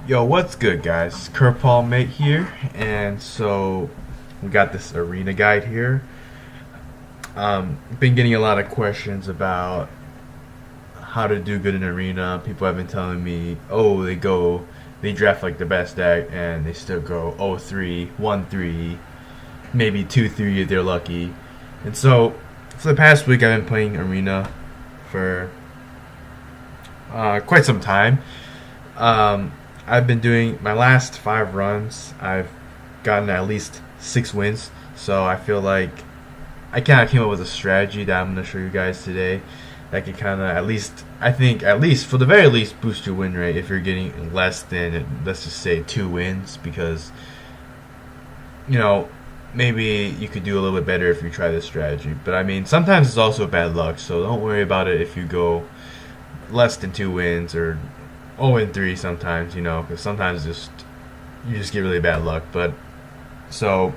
Yo, what's good, guys? Curveball Mate here, and so we got this arena guide here. Been getting a lot of questions about how to do good in arena. People have been telling me, oh, they draft like the best deck, and they still go 0-3, 1-3, maybe 2-3 if they're lucky. And so for the past week, I've been playing arena for quite some time. Um, I've been doing my last 5 runs. I've gotten at least 6 wins. So I feel like I kind of came up with a strategy that I'm going to show you guys today that could kind of at least for the very least boost your win rate if you're getting less than, let's just say, 2 wins, because you know maybe you could do a little bit better if you try this strategy. But I mean, sometimes it's also bad luck, so don't worry about it if you go less than 2 wins or 0-3 sometimes, because sometimes you just get really bad luck. But so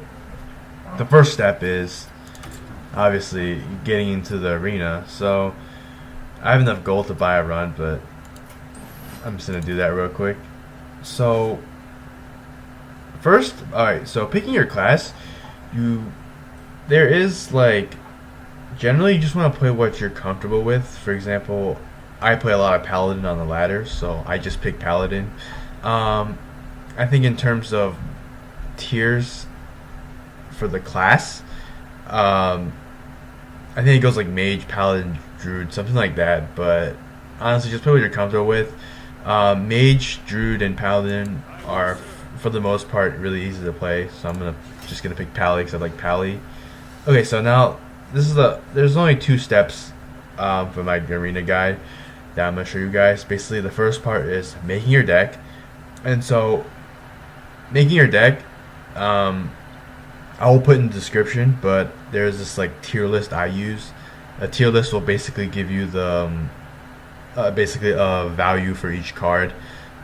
the first step is obviously getting into the arena. So I have enough gold to buy a run, but I'm just gonna do that real quick. So first, all right. So picking your class, there is like generally you just want to play what you're comfortable with. For example, I play a lot of Paladin on the ladder, so I just pick Paladin. I think in terms of tiers for the class, I think it goes like Mage, Paladin, Druid, something like that. But honestly, just play what you're comfortable with. Mage, Druid, and Paladin are, for the most part, really easy to play. So just gonna pick Pally because I like Pally. Okay, so now there's only 2 steps for my arena guide that I'm gonna show you guys. Basically, the first part is making your deck, and so making your deck, I will put in the description. But there's this like tier list I use. A tier list will basically give you the basically a value for each card,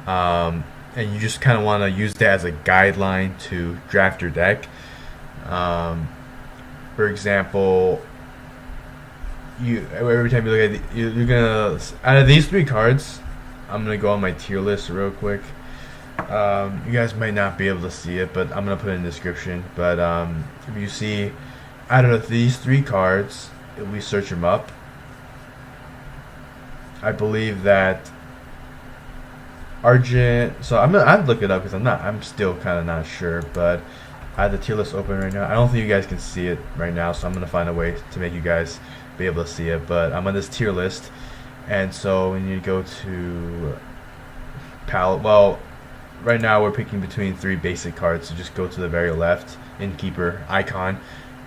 and you just kind of want to use that as a guideline to draft your deck. For example, every time you look at you're gonna, out of these 3 cards, I'm gonna go on my tier list real quick. You guys might not be able to see it, but I'm gonna put it in the description. But if you see, out of these 3 cards, if we search them up, I believe that Argent. So I'd look it up because I'm still kind of not sure, but I have the tier list open right now. I don't think you guys can see it right now, so I'm gonna find a way to make you guys be able to see it. But I'm on this tier list, and so when you go to palette, well, right now we're picking between 3 basic cards. So just go to the very left, Innkeeper icon,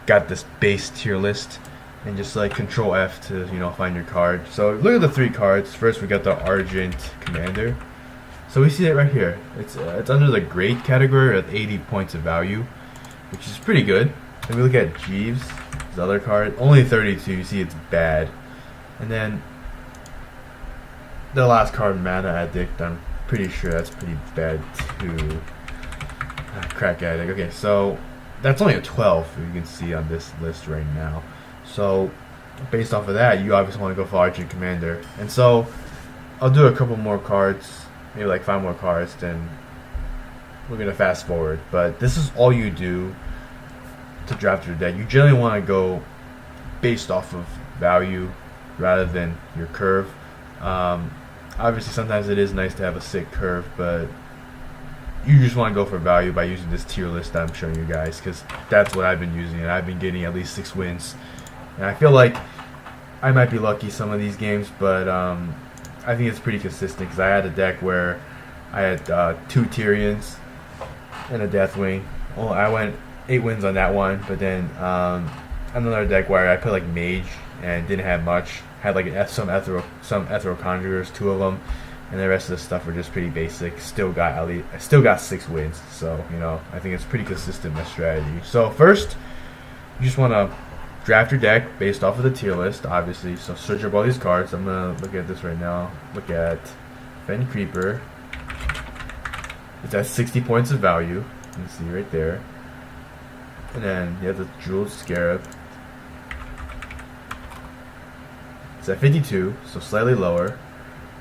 got this base tier list, and just like Control F to find your card. So look at the 3 cards. First we got the Argent Commander. So we see it right here. It's under the great category at 80 points of value, which is pretty good. Then we look at Jeeves, the other card, only 32. You see it's bad. And then the last card, Mana Addict, I'm pretty sure that's pretty bad too. Crack Addict. Okay, so that's only a 12, you can see on this list right now. So based off of that, you obviously want to go for Argent Commander. And so I'll do a couple more cards, maybe like 5 more cards, then we're gonna fast forward. But this is all you do to draft your deck. You generally want to go based off of value rather than your curve. Obviously, sometimes it is nice to have a sick curve, but you just want to go for value by using this tier list that I'm showing you guys, because that's what I've been using, and I've been getting at least 6 wins. And I feel like I might be lucky some of these games, but I think it's pretty consistent, because I had a deck where I had 2 Tyrions and a Deathwing. Well, I went 8 wins on that one, but then another deck where I put like Mage and didn't have much. Had like some Ethereal Conjurers, 2 of them, and the rest of the stuff were just pretty basic. Still got 6 wins. So I think it's pretty consistent, my strategy. So first, you just want to draft your deck based off of the tier list, obviously. So search up all these cards. I'm gonna look at this right now. Look at Fen Creeper. It's at 60 points of value. You can see right there. And then you have the Jeweled Scarab. It's at 52, so slightly lower.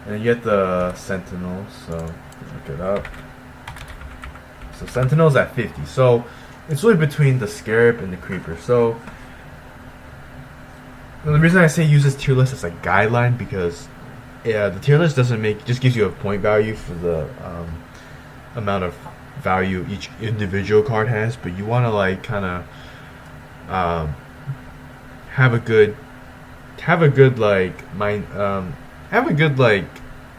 And then you get the Sentinels, so look it up. So Sentinels at 50. So it's really between the Scarab and the Creeper. So the reason I say use this tier list as a guideline because the tier list doesn't just gives you a point value for the amount of value each individual card has, but you want to like kind of have a good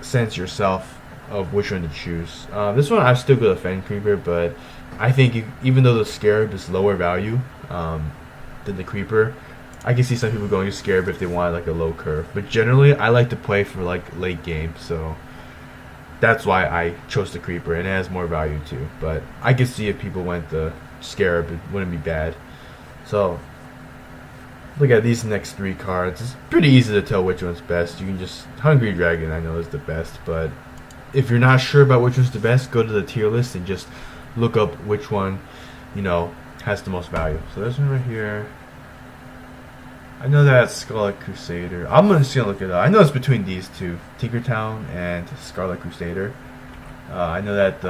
sense yourself of which one to choose. This one I still go to Fen Creeper, but I think even though the Scarab is lower value than the Creeper, I can see some people going to Scarab if they want like a low curve. But generally, I like to play for like late game, so that's why I chose the Creeper, and it has more value too. But I can see if people went the Scarab, it wouldn't be bad. So look at these next 3 cards. It's pretty easy to tell which one's best. You can just Hungry Dragon, I know is the best, but if you're not sure about which one's the best, go to the tier list and just look up which one, has the most value. So this one right here, I know that's Scarlet Crusader. I'm just gonna look it up. I know it's between these two, Tinkertown and Scarlet Crusader. I know that.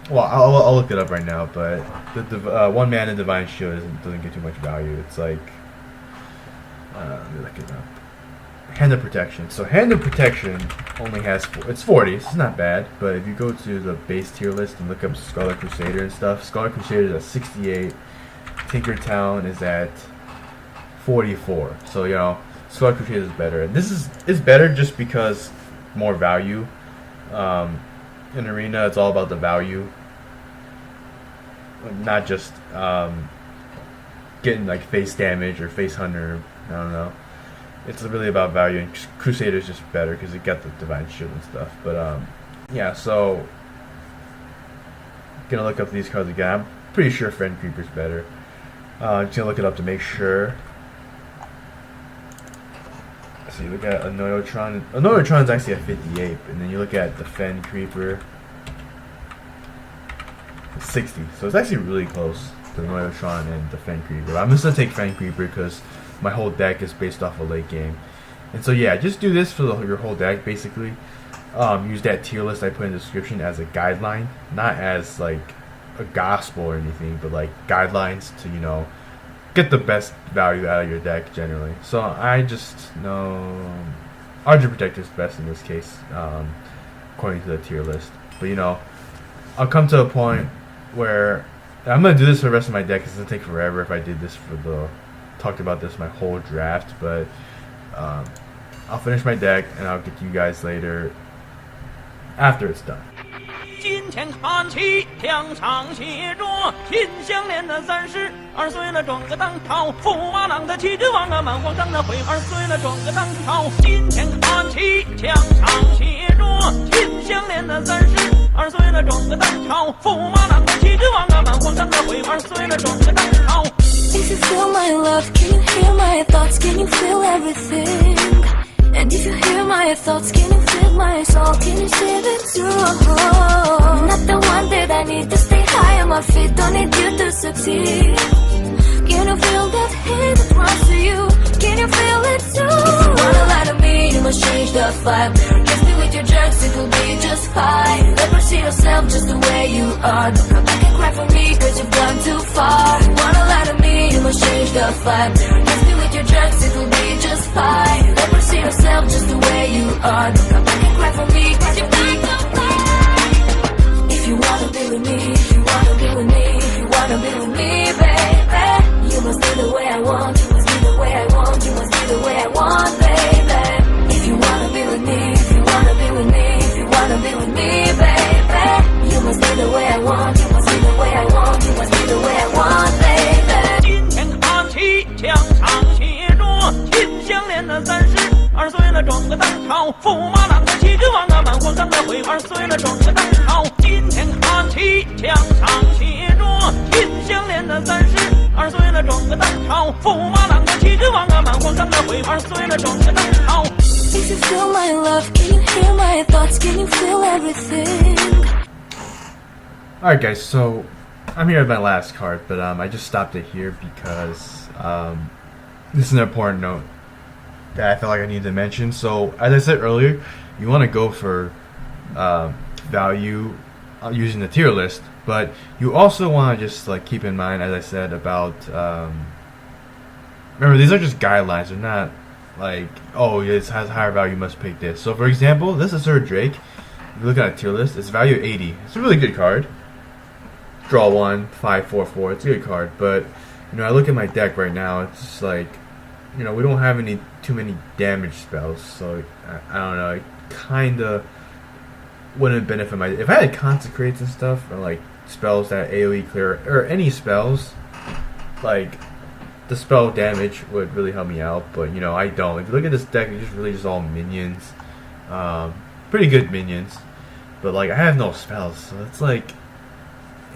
Well, I'll look it up right now. But the 1 mana Divine Shield doesn't get too much value. It's like let me look it up. Hand of Protection. So Hand of Protection only has it's 40. It's not bad. But if you go to the base tier list and look up Scarlet Crusader and stuff, Scarlet Crusader is at 68. Tinkertown is at 44. So Scarlet Crusader is better. And this is better just because more value. In Arena, it's all about the value, not just getting like face damage or face hunter. I don't know. It's really about value, and Crusader is just better because it got the Divine Shield and stuff. But yeah, so gonna look up these cards again. I'm pretty sure Fen Creeper's better. Just gonna look it up to make sure. So you look at Annoyotron. Annoyotron's actually at 58, and then you look at the Fen Creeper, it's 60. So it's actually really close to Annoyotron and the Fen Creeper. I'm just gonna take Fen Creeper because my whole deck is based off a late game, and so yeah, just do this for your whole deck basically. Use that tier list I put in the description as a guideline, not as like a gospel or anything, but like guidelines to get the best value out of your deck generally. So I just know Archer Protector is best in this case, according to the tier list. But I'll come to a point where I'm gonna do this for the rest of my deck. It's gonna take forever if I did this talked about this my whole draft. But I'll finish my deck and I'll get to you guys later after it's done. 今天看起墙上写着秦香莲的32岁了装个当朝驸马郎的气质王啊满皇上的会2岁了装个当朝今天看起墙上写着秦香莲的32岁了装个当朝驸马郎的气质王啊满皇上的会2岁了装个当朝 If you feel my love, can you hear my thoughts? Can you feel everything? And if you hear my thoughts, can you feel my soul? Can you see it too? Not the one that I need to stay high on my feet. Don't need you to succeed. Can you feel that hate that runs to you? Can you feel it too? If you wanna lie to me, you must change the vibe. Kiss me with your jerks, it will be just fine. Never see yourself just the way you are. Don't come back and cry for me, cause you've gone too far. If you wanna lie to me, you must change the vibe. Kiss me with your jerks, it will be just fine. Never see yourself just the way you are. Don't come back and cry for me, cause you've gone too far. If you wanna be with me, if you wanna be with me, if you wanna be with me, baby, you must be the way I want, you must be the way I want, you must be the way I want, baby. If you wanna be with me, if you wanna be with me, if you wanna be with me, baby, you must be the way I want, you must be the way I want, you must be the way I want, baby. 今天看起墙上写着秦香莲的32岁了装个当朝驸马郎的气质王啊满皇上的会2岁了装个当朝今天看起墙上写着秦香莲的32岁了装个当朝驸马郎的气质王啊满皇上的会2岁了装个当朝 If you feel my love, can you hear my thoughts? Can you feel everything? Alright guys, so I'm here at my last card, but I just stopped it here because this is an important note. that I felt like I needed to mention. So as I said earlier, you want to go for value using the tier list, but you also want to just like keep in mind, as I said, about remember, these are just guidelines. They're not like, oh, this has higher value, you must pick this. So for example, this is Sir Drake. If you look at a tier list, it's value 80. It's a really good card. Draw 1, 5, 4, 4. It's a good card, but you know, I look at my deck right now. It's just like, you know, we don't have too many damage spells, so I don't know. It kind of wouldn't benefit my. If I had consecrates and stuff, or like spells that AOE clear, or any spells, like the spell damage would really help me out. But you know, I don't. If you look at this deck, it's just all minions, pretty good minions. But like, I have no spells, so it's like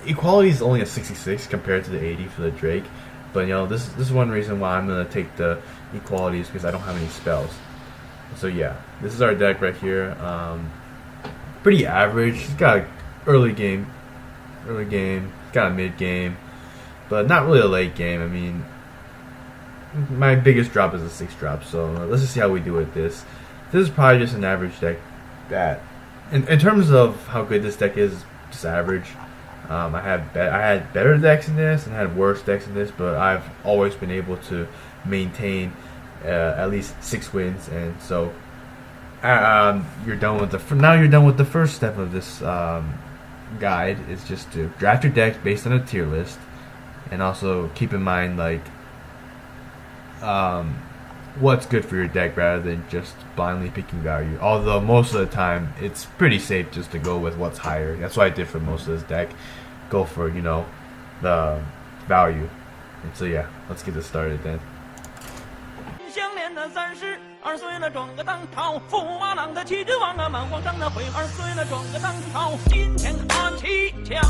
equality is only a 66 compared to the 80 for the Drake. But you know, this is one reason why I'm gonna take the equalities, because I don't have any spells. So yeah, this is our deck right here. Pretty average. It's got a early game, got a mid game, but not really a late game. I mean, my biggest drop is a 6 drop. So let's just see how we do with this. This is probably just an average deck. That in terms of how good this deck is, just average. I had better decks in this and had worse decks in this, but I've always been able to maintain at least 6 wins. And so you're done with the first step of this guide. Is just to draft your decks based on a tier list, and also keep in mind like what's good for your deck rather than just blindly picking value. Although most of the time it's pretty safe just to go with what's higher. That's what I did for most of this deck. Go for, you know, the value. And so yeah, let's get this started then. 相连的32岁了转个当朝，驸马郎的气质旺啊，满皇上的徽儿岁了转个当朝，金钱看齐，强